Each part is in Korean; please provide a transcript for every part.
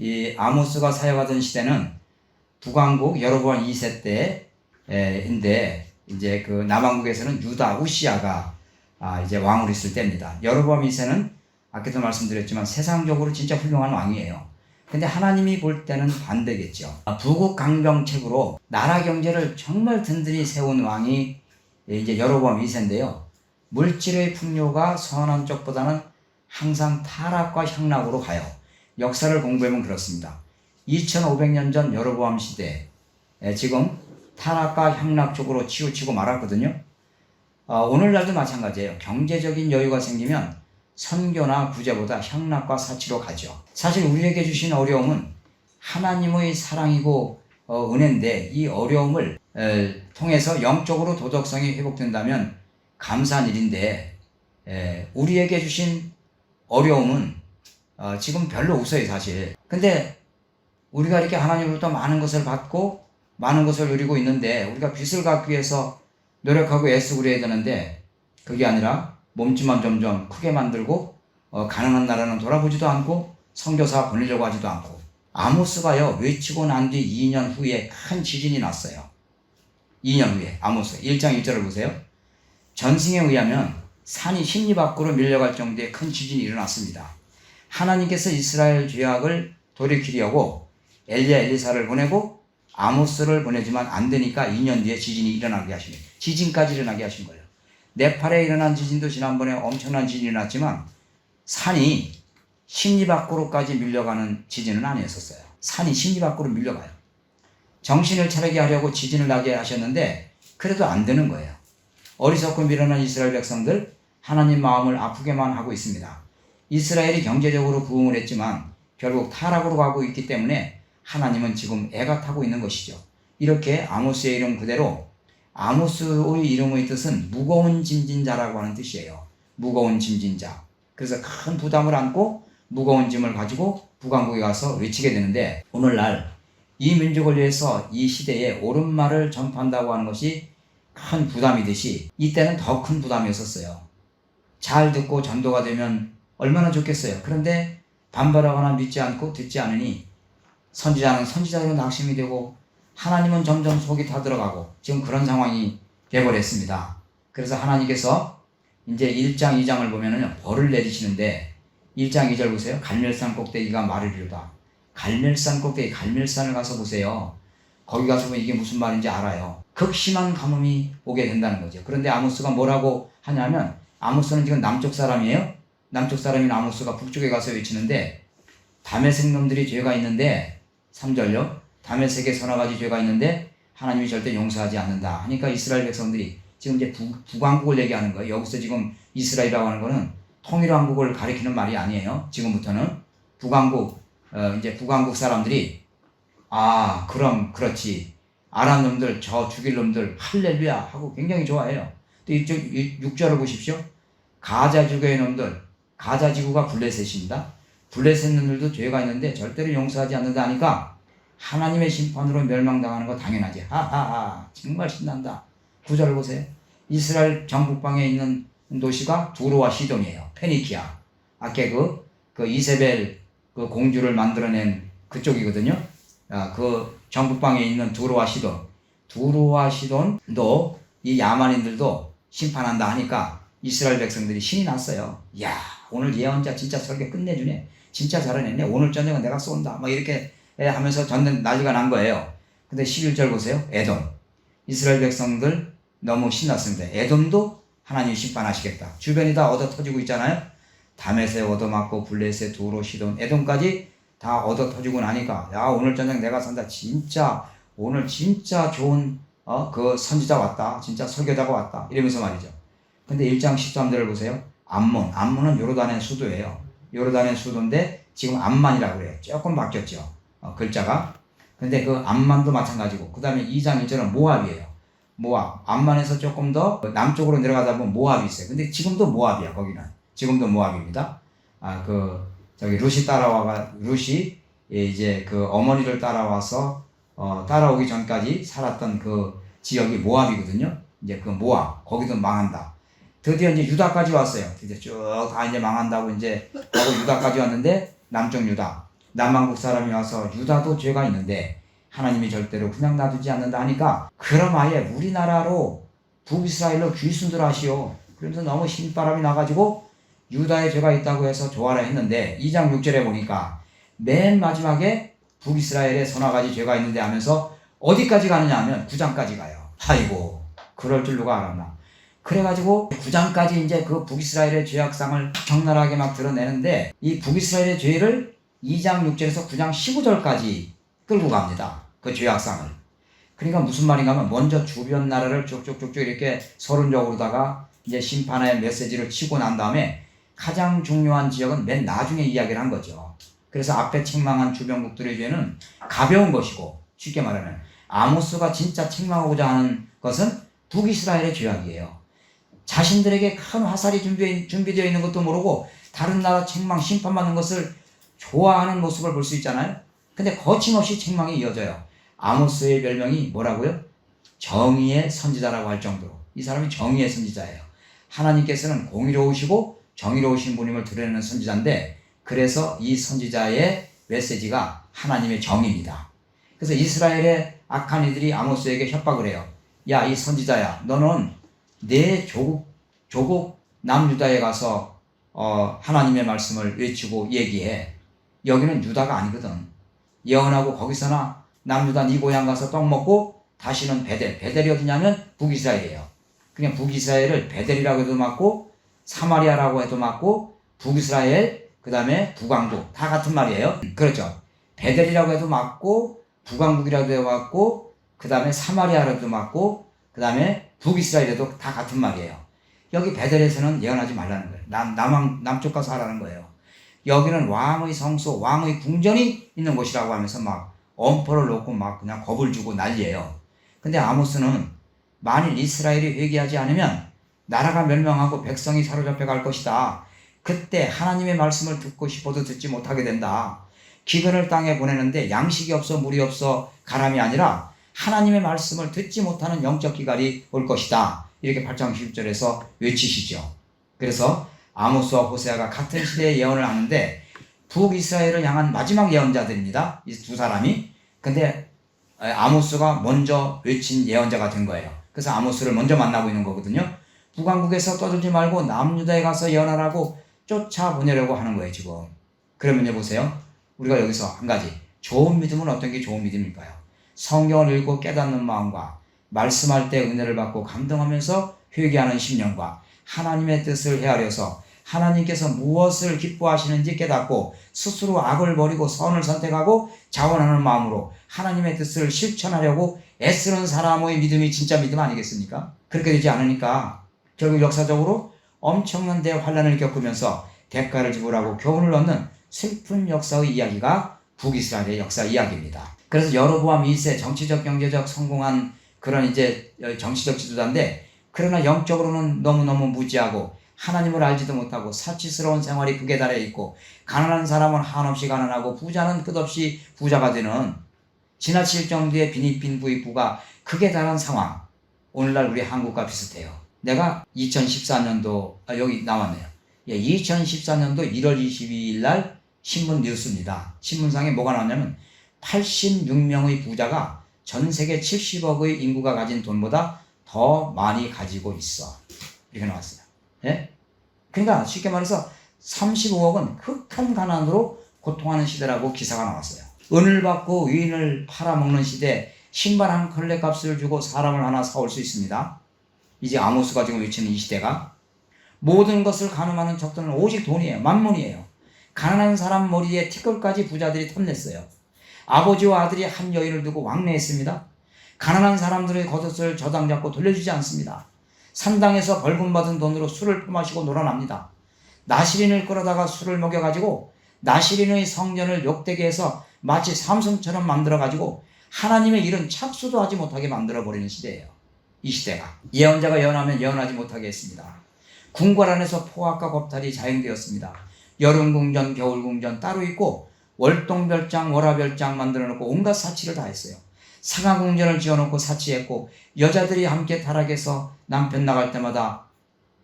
이 아모스가 사역하던 시대는 북왕국 여로보암 2세 때인데 이제 그 남왕국에서는 유다 우시아가 이제 왕으로 있을 때입니다. 여로보암 2세는 아까도 말씀드렸지만 세상적으로 진짜 훌륭한 왕이에요. 근데 하나님이 볼 때는 반대겠죠. 부국 강병책으로 나라 경제를 정말 든든히 세운 왕이 이제 여로보암 2세인데요. 물질의 풍요가 선한 쪽보다는 항상 타락과 향락으로 가요. 역사를 공부하면 그렇습니다. 2500년 전 여로보암 시대 지금 타락과 향락 쪽으로 치우치고 말았거든요. 오늘날도 마찬가지예요. 경제적인 여유가 생기면 선교나 구제보다 향락과 사치로 가죠. 사실 우리에게 주신 어려움은 하나님의 사랑이고 은혜인데 이 어려움을 통해서 영적으로 도덕성이 회복된다면 감사한 일인데 우리에게 주신 어려움은 지금 별로 없어요 사실. 근데 우리가 이렇게 하나님으로부터 많은 것을 받고 많은 것을 누리고 있는데 우리가 빚을 갚기 위해서 노력하고 애쓰고 그래야 되는데 그게 아니라 몸집만 점점 크게 만들고 가난한 나라는 돌아보지도 않고 선교사 보내려고 하지도 않고. 아모스가요 외치고 난 뒤 2년 후에 큰 지진이 났어요. 2년 후에 아모스 1장 1절을 보세요. 전승에 의하면 산이 심리 밖으로 밀려갈 정도의 큰 지진이 일어났습니다. 하나님께서 이스라엘 죄악을 돌이키려고 엘리야 엘리사를 보내고 아모스를 보내지만 안 되니까 2년 뒤에 지진이 일어나게 하신 거예요. 지진까지 일어나게 하신 거예요. 네팔에 일어난 지진도 지난번에 엄청난 지진이 일어났지만 산이 심리 밖으로까지 밀려가는 지진은 아니었었어요. 산이 심리 밖으로 밀려가요. 정신을 차리게 하려고 지진을 나게 하셨는데 그래도 안 되는 거예요. 어리석고 미련한 이스라엘 백성들 하나님 마음을 아프게만 하고 있습니다. 이스라엘이 경제적으로 부흥을 했지만 결국 타락으로 가고 있기 때문에 하나님은 지금 애가 타고 있는 것이죠. 이렇게 아모스의 이름 그대로 아모스의 이름의 뜻은 무거운 짐진 자라고 하는 뜻이에요. 무거운 짐진 자. 그래서 큰 부담을 안고 무거운 짐을 가지고 북왕국에 가서 외치게 되는데 오늘날 이 민족을 위해서 이 시대에 옳은 말을 전파한다고 하는 것이 큰 부담이듯이 이때는 더 큰 부담이었었어요. 잘 듣고 전도가 되면 얼마나 좋겠어요. 그런데 반발하거나 믿지 않고 듣지 않으니 선지자는 선지자로 낙심이 되고 하나님은 점점 속이 타들어가고 지금 그런 상황이 되어버렸습니다. 그래서 하나님께서 이제 1장 2장을 보면은 벌을 내리시는데 1장 2절 보세요. 갈멜산 꼭대기가 마르리로다. 갈멜산 꼭대기, 갈멜산을 가서 보세요. 거기 가서 보면 이게 무슨 말인지 알아요. 극심한 가뭄이 오게 된다는 거죠. 그런데 아모스가 뭐라고 하냐면 아모스는 지금 남쪽 사람이에요. 남쪽 사람인 아모스가 북쪽에 가서 외치는데 다메섹 놈들이 죄가 있는데 3절요. 다메섹에 서너 가지 죄가 있는데 하나님이 절대 용서하지 않는다 하니까 이스라엘 백성들이 지금 이제 북왕국을 얘기하는 거예요. 여기서 지금 이스라엘이라고 하는 거는 통일왕국을 가리키는 말이 아니에요. 지금부터는 북왕국 이제 북왕국 사람들이 그럼 그렇지 아람 놈들 저 죽일 놈들 할렐루야 하고 굉장히 좋아해요. 또 이쪽 6절을 보십시오. 가자 지구의 놈들 가자 지구가 블레셋입니다. 블레셋 놈들도 죄가 있는데 절대로 용서하지 않는다 하니까 하나님의 심판으로 멸망당하는 거 당연하지. 하하하 정말 신난다. 9절을 보세요. 이스라엘 정북방에 있는 도시가 두로와 시돈이에요. 페니키아. 아까 그 이세벨 그 공주를 만들어낸 그쪽이거든요. 그 정북방에 있는 두로와 시돈. 두로와 시돈도 이 야만인들도 심판한다 하니까 이스라엘 백성들이 신이 났어요. 이야 오늘 예언자 진짜 설교 끝내주네. 진짜 잘해냈네. 오늘 저녁은 내가 쏜다. 막 이렇게 하면서 전는 난리가 난 거예요. 근데 11절 보세요. 에돔. 이스라엘 백성들 너무 신났습니다. 에돔도 하나님 심판하시겠다. 주변이 다 얻어 터지고 있잖아요. 다메섹 얻어맞고 블레셋, 두로, 시돈, 에돔까지 다 얻어 터지고 나니까 야 오늘 저녁 내가 산다. 진짜 오늘 진짜 좋은 그 선지자 왔다. 진짜 설교자가 왔다. 이러면서 말이죠. 근데 1장 13절을 보세요. 암몬은 요르단의 수도예요. 요르단의 수도인데 지금 암만이라고 그래요. 조금 바뀌었죠. 글자가. 근데 그 암만도 마찬가지고 그 다음에 2장 1절은 모압이에요. 모압. 암만에서 조금 더 남쪽으로 내려가다 보면 모압이 있어요. 근데 지금도 모압이야 거기는. 지금도 모압입니다. 저기 루시 이제 그 어머니를 따라와서 따라오기 전까지 살았던 그 지역이 모압이거든요. 이제 그 모압 거기도 망한다. 드디어 이제 유다까지 왔어요. 드디어 쭉 다 이제 망한다고 이제 하고 유다까지 왔는데 남쪽 유다 남왕국 사람이 와서 유다도 죄가 있는데 하나님이 절대로 그냥 놔두지 않는다 하니까 그럼 아예 우리나라로 북이스라엘로 귀순들 하시오. 그러면서 너무 신바람이 나가지고 유다의 죄가 있다고 해서 좋아라 했는데 2장 6절에 보니까 맨 마지막에 북이스라엘에 서너 가지 죄가 있는데 하면서 어디까지 가느냐 하면 9장까지 가요. 아이고 그럴 줄 누가 알았나. 그래가지고 9장까지 이제 그 북이스라엘의 죄악상을 적나라하게 막 드러내는데 이 북이스라엘의 죄를 2장 6절에서 9장 15절까지 끌고 갑니다. 그 죄악상을. 그러니까 무슨 말인가 하면 먼저 주변 나라를 쭉쭉쭉쭉 이렇게 서론적으로다가 이제 심판의 메시지를 치고 난 다음에 가장 중요한 지역은 맨 나중에 이야기를 한 거죠. 그래서 앞에 책망한 주변국들의 죄는 가벼운 것이고 쉽게 말하면 아모스가 진짜 책망하고자 하는 것은 북이스라엘의 죄악이에요. 자신들에게 큰 화살이 준비되어 있는 것도 모르고 다른 나라 책망 심판받는 것을 좋아하는 모습을 볼 수 있잖아요. 근데 거침없이 책망이 이어져요. 아모스의 별명이 뭐라고요? 정의의 선지자라고 할 정도로 이 사람이 정의의 선지자예요. 하나님께서는 공의로우시고 정의로우신 분임을 드러내는 선지자인데 그래서 이 선지자의 메시지가 하나님의 정의입니다. 그래서 이스라엘의 악한 이들이 아모스에게 협박을 해요. 야, 이 선지자야, 너는 내 조국 남유다에 가서 하나님의 말씀을 외치고 얘기해. 여기는 유다가 아니거든. 예언하고 거기서나 남유다 네 고향 가서 떡 먹고 다시는 베델이 어디냐면 북이스라엘이에요. 그냥 북이스라엘을 베델이라고 해도 맞고 사마리아라고 해도 맞고 북이스라엘 그 다음에 북왕국 다 같은 말이에요. 그렇죠. 베델이라고 해도 맞고 북왕국이라도 해도 맞고 그 다음에 사마리아라도 맞고 그 다음에 북이스라엘에도 다 같은 말이에요. 여기 베델에서는 예언하지 말라는 거예요. 남쪽 가서 하라는 거예요. 여기는 왕의 성소, 왕의 궁전이 있는 곳이라고 하면서 막 엄포를 놓고 막 그냥 겁을 주고 난리예요. 근데 아모스는 만일 이스라엘이 회개하지 않으면 나라가 멸망하고 백성이 사로잡혀 갈 것이다. 그때 하나님의 말씀을 듣고 싶어도 듣지 못하게 된다. 기근을 땅에 보내는데 양식이 없어 물이 없어 가람이 아니라 하나님의 말씀을 듣지 못하는 영적 기갈이 올 것이다. 이렇게 8장 10절에서 외치시죠. 그래서 아모스와 호세아가 같은 시대에 예언을 하는데 북이스라엘을 향한 마지막 예언자들입니다. 이 두 사람이. 근데 아모스가 먼저 외친 예언자가 된 거예요. 그래서 아모스를 먼저 만나고 있는 거거든요. 북왕국에서 떠들지 말고 남유다에 가서 예언하라고 쫓아보내려고 하는 거예요, 지금. 그러면 보세요. 우리가 여기서 한 가지. 좋은 믿음은 어떤 게 좋은 믿음일까요? 성경을 읽고 깨닫는 마음과 말씀할 때 은혜를 받고 감동하면서 회개하는 심령과 하나님의 뜻을 헤아려서 하나님께서 무엇을 기뻐하시는지 깨닫고 스스로 악을 버리고 선을 선택하고 자원하는 마음으로 하나님의 뜻을 실천하려고 애쓰는 사람의 믿음이 진짜 믿음 아니겠습니까? 그렇게 되지 않으니까 결국 역사적으로 엄청난 대환란을 겪으면서 대가를 지불하고 교훈을 얻는 슬픈 역사의 이야기가 북이스라엘의 역사 이야기입니다. 그래서 여로보암 2세 정치적 경제적 성공한 그런 이제 정치적 지도자인데 그러나 영적으로는 너무너무 무지하고 하나님을 알지도 못하고 사치스러운 생활이 극에 달해 있고 가난한 사람은 한없이 가난하고 부자는 끝없이 부자가 되는 지나칠 정도의 빈익빈 부익부가 극에 달한 상황. 오늘날 우리 한국과 비슷해요. 내가 2014년도 여기 나왔네요. 2014년도 1월 22일 날 신문 뉴스입니다. 신문상에 뭐가 나왔냐면 86명의 부자가 전 세계 70억의 인구가 가진 돈보다 더 많이 가지고 있어. 이렇게 나왔어요. 예? 그러니까 쉽게 말해서 35억은 극한 가난으로 고통하는 시대라고 기사가 나왔어요. 은을 받고 위인을 팔아먹는 시대, 신발 한 컬레 값을 주고 사람을 하나 사올 수 있습니다. 이제 아모스가 지금 외치는 이 시대가 모든 것을 가늠하는 적들은 오직 돈이에요. 만문이에요. 가난한 사람 머리에 티끌까지 부자들이 탐냈어요. 아버지와 아들이 한 여인을 두고 왕래했습니다. 가난한 사람들의 겉옷을 저당 잡고 돌려주지 않습니다. 산당에서 벌금받은 돈으로 술을 퍼마시고 놀아납니다. 나시린을 끌어다가 술을 먹여가지고 나시린의 성전을 욕되게 해서 마치 삼성처럼 만들어가지고 하나님의 일은 착수도 하지 못하게 만들어버리는 시대예요. 이 시대가. 예언자가 예언하면 예언하지 못하게 했습니다. 궁궐 안에서 포악과 겁탈이 자행되었습니다. 여름궁전, 겨울궁전 따로 있고 월동별장, 월화별장 만들어놓고 온갖 사치를 다 했어요. 상하궁전을 지어놓고 사치했고 여자들이 함께 타락해서 남편 나갈 때마다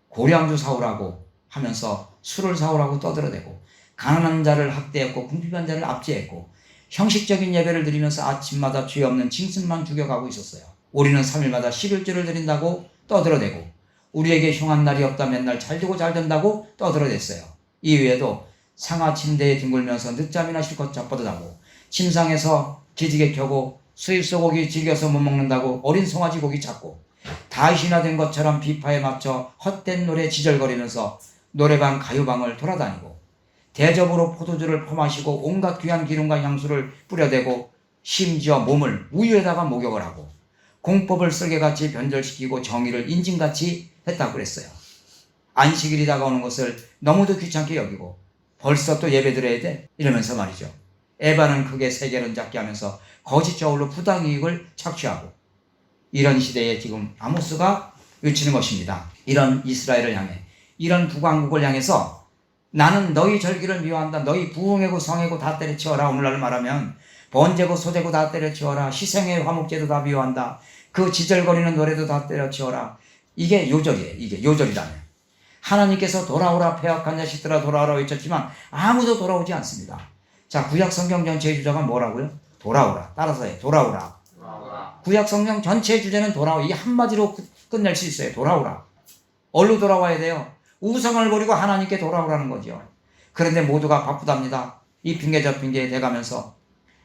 고량주 사오라고 하면서 술을 사오라고 떠들어대고 가난한 자를 학대했고 궁핍한 자를 압제했고 형식적인 예배를 드리면서 아침마다 죄 없는 짐승만 죽여가고 있었어요. 우리는 3일마다 11조를 드린다고 떠들어대고 우리에게 흉한 날이 없다 맨날 잘되고 잘된다고 떠들어댔어요. 이외에도 상하 침대에 뒹굴면서 늦잠이나 실컷 자빠져자고 침상에서 기지개 켜고 수입소 고기 즐겨서 못 먹는다고 어린 송아지 고기 찾고 다이시나 된 것처럼 비파에 맞춰 헛된 노래 지절거리면서 노래방 가요방을 돌아다니고 대접으로 포도주를 퍼마시고 온갖 귀한 기름과 향수를 뿌려대고 심지어 몸을 우유에다가 목욕을 하고 공법을 쓸개같이 변절시키고 정의를 인증같이 했다고 그랬어요. 안식일이 다가오는 것을 너무도 귀찮게 여기고 벌써 또 예배 드려야 돼? 이러면서 말이죠. 에바는 크게 세계론 잡게 하면서 거짓 저울로 부당이익을 착취하고 이런 시대에 지금 아모스가 외치는 것입니다. 이런 이스라엘을 향해 이런 북왕국을 향해서 나는 너희 절기를 미워한다. 너희 부흥회고 성회고 다 때려치워라. 오늘날 말하면 번제고 소제고 다 때려치워라. 희생회 화목제도 다 미워한다. 그 지절거리는 노래도 다 때려치워라. 이게 요절이에요. 이게 요절이라면 하나님께서 돌아오라 폐역한 자식들아 돌아오라 외쳤지만 아무도 돌아오지 않습니다. 자, 구약 성경 전체의 주제가 뭐라고요? 돌아오라. 따라서 해. 돌아오라. 구약 성경 전체의 주제는 돌아오라. 이게 한마디로 끝낼 수 있어요. 돌아오라. 어디로 돌아와야 돼요? 우상을 버리고 하나님께 돌아오라는 거죠. 그런데 모두가 바쁘답니다. 이 핑계 저 핑계에 대가면서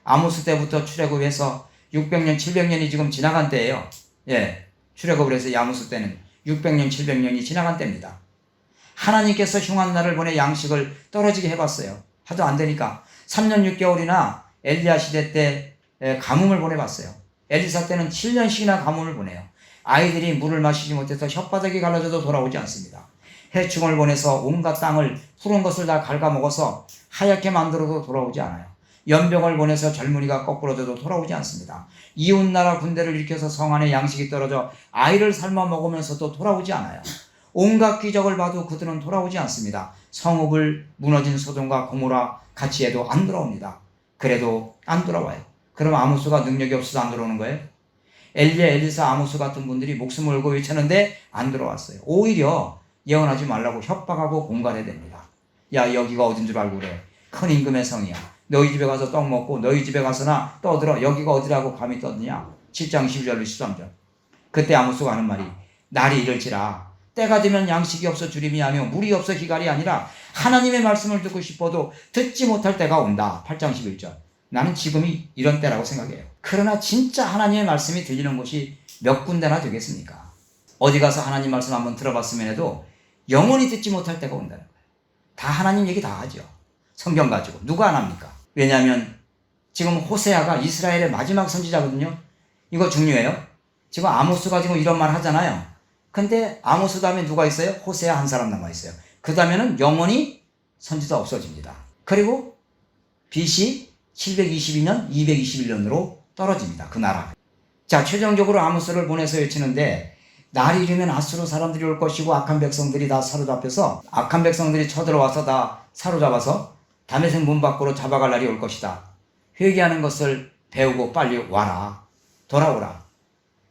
아모스 때부터 출애굽해서 600년 700년이 지금 지나간 때예요. 예, 출애굽을 해서 아모스 때는 600년 700년이 지나간 때입니다. 하나님께서 흉한 날을 보내 양식을 떨어지게 해봤어요. 하도 안 되니까 3년 6개월이나 엘리야 시대 때 가뭄을 보내봤어요. 엘리사 때는 7년씩이나 가뭄을 보내요. 아이들이 물을 마시지 못해서 혓바닥이 갈라져도 돌아오지 않습니다. 해충을 보내서 온갖 땅을 푸른 것을 다 갉아먹어서 하얗게 만들어도 돌아오지 않아요. 연병을 보내서 젊은이가 거꾸로져도 돌아오지 않습니다. 이웃나라 군대를 일으켜서 성 안에 양식이 떨어져 아이를 삶아 먹으면서도 돌아오지 않아요. 온갖 기적을 봐도 그들은 돌아오지 않습니다. 성읍을 무너진 소돔과 고모라 같이 해도 안 돌아옵니다. 그래도 안 돌아와요. 그럼 아모스가 능력이 없어서 안 들어오는 거예요? 엘리야, 엘리사, 아모스 같은 분들이 목숨을 걸고 외쳤는데 안 들어왔어요. 오히려 예언하지 말라고 협박하고 공갈해야 됩니다. 야, 여기가 어딘 줄 알고 그래. 큰 임금의 성이야. 너희 집에 가서 떡 먹고 너희 집에 가서나 떠들어. 여기가 어디라고 감히 떠드냐. 7장 12절로 13절. 그때 아모스가 하는 말이 날이 이를지라 때가 되면 양식이 없어 주림이 하며 물이 없어 기갈이 아니라 하나님의 말씀을 듣고 싶어도 듣지 못할 때가 온다. 8장 11절. 나는 지금이 이런 때라고 생각해요. 그러나 진짜 하나님의 말씀이 들리는 곳이 몇 군데나 되겠습니까? 어디 가서 하나님 말씀 한번 들어봤으면 해도 영원히 듣지 못할 때가 온다는 거예요. 다 하나님 얘기 다 하죠. 성경 가지고. 누가 안 합니까? 왜냐하면 지금 호세아가 이스라엘의 마지막 선지자거든요. 이거 중요해요. 지금 아모스가 지금 이런 말 하잖아요. 근데 아모스 다음에 누가 있어요? 호세아 한 사람 남아있어요. 그 다음에는 영원히 선지자 없어집니다. 그리고 BC 722년, 221년으로 떨어집니다. 그 나라. 자, 최종적으로 아모스를 보내서 외치는데 날이 이르면 아수르 사람들이 올 것이고 악한 백성들이 다 사로잡혀서 악한 백성들이 쳐들어와서 다 사로잡아서 다메섹 문 밖으로 잡아갈 날이 올 것이다. 회개하는 것을 배우고 빨리 와라. 돌아오라.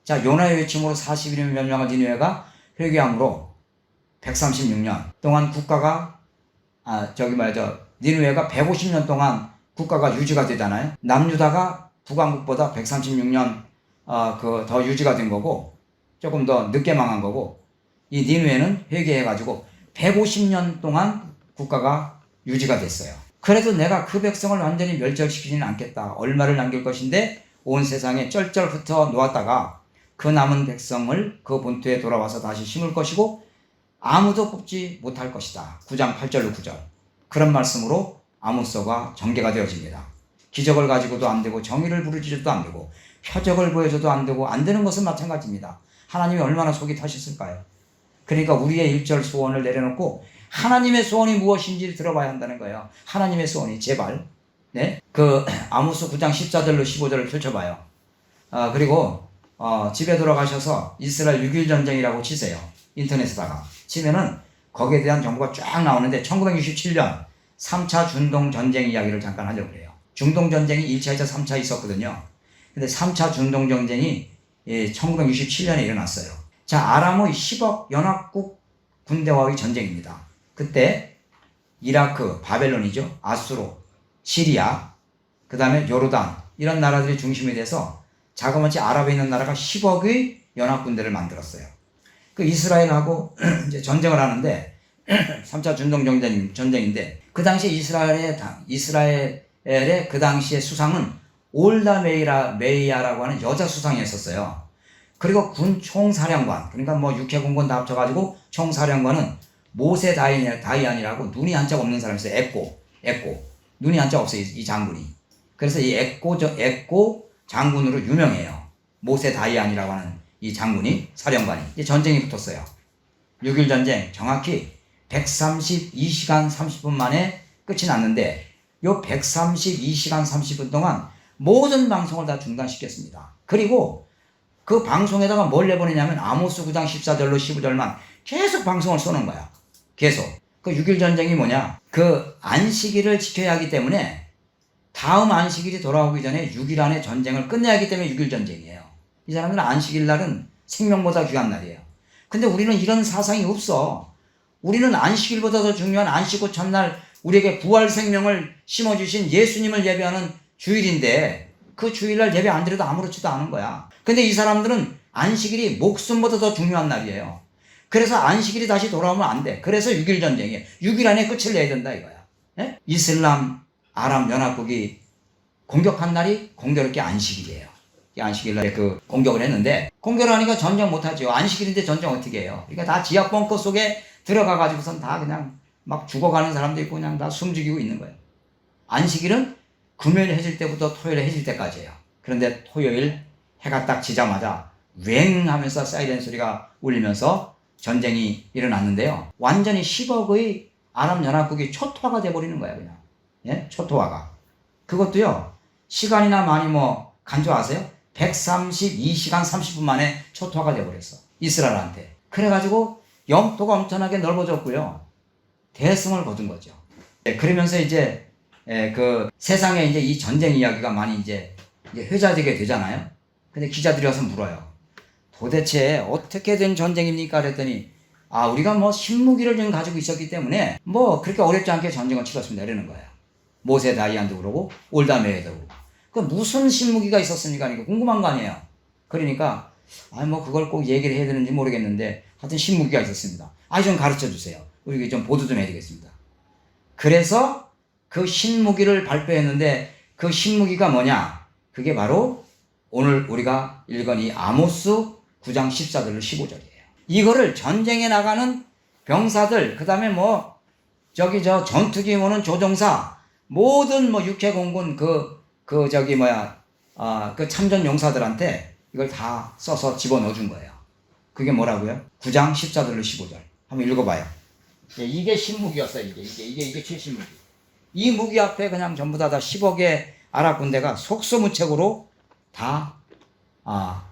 자, 요나의 외침으로 40일이면 멸망한 니느웨가 회개함으로 136년 동안 국가가 니느웨가 150년 동안 국가가 유지가 되잖아요. 남유다가 북왕국보다 136년 더 유지가 된 거고 조금 더 늦게 망한 거고 이 니느웨는 회개해가지고 150년 동안 국가가 유지가 됐어요. 그래도 내가 그 백성을 완전히 멸절시키지는 않겠다. 얼마를 남길 것인데 온 세상에 쩔쩔 흩어 놓았다가 그 남은 백성을 그 본토에 돌아와서 다시 심을 것이고 아무도 뽑지 못할 것이다. 9장 8절로 9절. 그런 말씀으로 아모스가 전개가 되어집니다. 기적을 가지고도 안 되고 정의를 부르짖어도 안 되고 표적을 보여줘도 안 되고 안 되는 것은 마찬가지입니다. 하나님이 얼마나 속이 타셨을까요? 그러니까 우리의 1절 소원을 내려놓고 하나님의 소원이 무엇인지 들어봐야 한다는 거예요. 하나님의 소원이 제발. 네? 그 아모스 9장 14절로 15절을 펼쳐봐요. 그리고 집에 돌아가셔서 이스라엘 6.1 전쟁이라고 치세요. 인터넷에다가 치면은 거기에 대한 정보가 쫙 나오는데 1967년 3차 중동전쟁 이야기를 잠깐 하려고 해요. 중동전쟁이 1차, 2차, 3차 있었거든요. 근데 3차 중동전쟁이 1967년에 일어났어요. 자, 아람의 10억 연합국 군대와의 전쟁입니다. 그때 이라크, 바벨론이죠. 아수르, 시리아, 그 다음에 요르단 이런 나라들이 중심이 돼서 자그마치 아랍에 있는 나라가 10억의 연합군대를 만들었어요. 그 이스라엘하고 이제 전쟁을 하는데 3차 중동 전쟁인데 그 당시에 이스라엘의 그 당시의 수상은 올다 메이야라고 하는 여자 수상이었었어요. 그리고 군 총사령관, 그러니까 뭐 육해공군 다 합쳐가지고 총사령관은 모세 다이안이라고 눈이 한짝 없는 사람이 있어요. 에꼬. 눈이 한짝 없어요, 이 장군이. 그래서 이 에꼬 장군으로 유명해요. 모세 다이안이라고 하는 이 장군이, 사령관이. 이 전쟁이 붙었어요. 6.1 전쟁 정확히 132시간 30분 만에 끝이 났는데 요 132시간 30분 동안 모든 방송을 다 중단시켰습니다. 그리고 그 방송에다가 뭘 내보내냐면 아모스 9장 14절로 15절만 계속 방송을 쏘는 거야. 계속. 그 6.1 전쟁이 뭐냐? 그 안식일을 지켜야 하기 때문에 다음 안식일이 돌아오기 전에 6일 안에 전쟁을 끝내야 하기 때문에 6.1 전쟁이에요. 이 사람들은 안식일 날은 생명보다 귀한 날이에요. 근데 우리는 이런 사상이 없어. 우리는 안식일보다 더 중요한 안식 후 첫날 우리에게 부활 생명을 심어주신 예수님을 예배하는 주일인데 그 주일날 예배 안 드려도 아무렇지도 않은 거야. 근데 이 사람들은 안식일이 목숨보다 더 중요한 날이에요. 그래서 안식일이 다시 돌아오면 안 돼. 그래서 6.1 전쟁이에요. 6일 안에 끝을 내야 된다 이거야. 예? 이슬람 아랍 연합국이 공격한 날이 공교롭게 안식일이에요. 안식일 날에 그 공격을 했는데 공격을 하니까 전쟁 못하죠. 안식일인데 전쟁 어떻게 해요? 그러니까 다 지하 벙커 속에 들어가가지고선 다 그냥 막 죽어가는 사람도 있고 그냥 다 숨죽이고 있는 거예요. 안식일은 금요일 해질 때부터 토요일 해질 때까지예요. 그런데 토요일 해가 딱 지자마자 웽 하면서 사이렌 소리가 울리면서 전쟁이 일어났는데요. 완전히 10억의 아랍 연합국이 초토화가 돼버리는 거야 그냥. 예? 초토화가. 그것도요. 시간이나 많이 뭐 간주하세요? 132시간 30분 만에 초토화가 돼버렸어. 이스라엘한테. 그래가지고 영토가 엄청나게 넓어졌고요. 대승을 거둔 거죠. 그러면서 이제 그 세상에 이제 이 전쟁 이야기가 많이 이제 회자되게 되잖아요. 근데 기자들이 와서 물어요. 도대체 어떻게 된 전쟁입니까? 그랬더니 우리가 뭐 신무기를 좀 가지고 있었기 때문에 뭐 그렇게 어렵지 않게 전쟁을 치렀습니다. 이러는 거예요. 모세 다이안도 그러고 올다메에도 그러고. 그 무슨 신무기가 있었습니까? 그러니까 궁금한 거 아니에요. 그러니까 뭐 그걸 꼭 얘기를 해야 되는지 모르겠는데 하여튼 신무기가 있었습니다. 좀 가르쳐 주세요. 우리 좀 보도 좀 해야 되겠습니다. 그래서 그 신무기를 발표했는데 그 신무기가 뭐냐? 그게 바로 오늘 우리가 읽은 이 아모스 9장 14절로 15절이에요. 이거를 전쟁에 나가는 병사들, 그 다음에 뭐 전투기 모는 조종사, 모든 뭐 육해공군 그 참전 용사들한테 이걸 다 써서 집어넣어 준 거예요. 그게 뭐라고요? 9장 14절로 15절. 한번 읽어봐요. 이게 신무기였어요. 이게 최신무기. 이 무기 앞에 그냥 전부 다 10억의 아랍 군대가 속수무책으로 다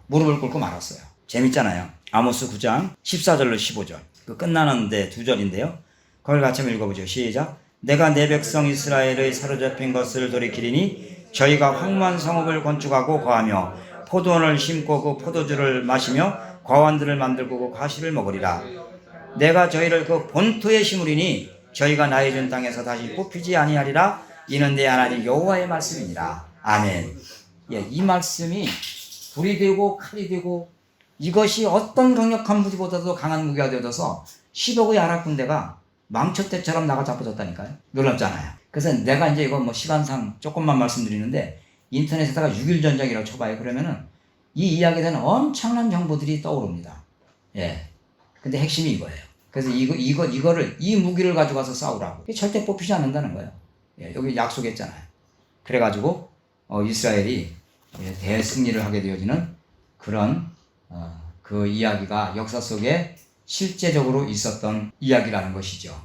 무릎을 꿇고 말았어요. 재밌잖아요. 아모스 9장 14절로 15절. 그 끝나는데 2절인데요. 그걸 같이 한번 읽어보죠. 시작. 내가 내 백성 이스라엘의 사로잡힌 것을 돌이키리니 저희가 황무한 성읍을 건축하고 거하며 포도원을 심고 그 포도주를 마시며 과원들을 만들고 그 가시를 먹으리라. 내가 저희를 그 본토에 심으리니 저희가 나의 준 땅에서 다시 뽑히지 아니하리라. 이는 내 하나님 여호와의 말씀이니라. 아멘. 이 말씀이 불이 되고 칼이 되고 이것이 어떤 강력한 무기보다도 강한 무기가 되어서 10억의 아랍 군대가 망초대처럼 나가 잡혀졌다니까요. 놀랍잖아요. 그래서 내가 이제 이거 뭐 시간상 조금만 말씀드리는데 인터넷에다가 6.1 전쟁이라고 쳐봐요. 그러면은 이 이야기에 대한 엄청난 정보들이 떠오릅니다. 근데 핵심이 이거예요. 그래서 이거를 이 무기를 가지고 가서 싸우라고. 절대 뽑히지 않는다는 거예요. 여기 약속했잖아요. 그래가지고 이스라엘이 대승리를 하게 되어지는 그런 그 이야기가 역사 속에 실제적으로 있었던 이야기라는 것이죠.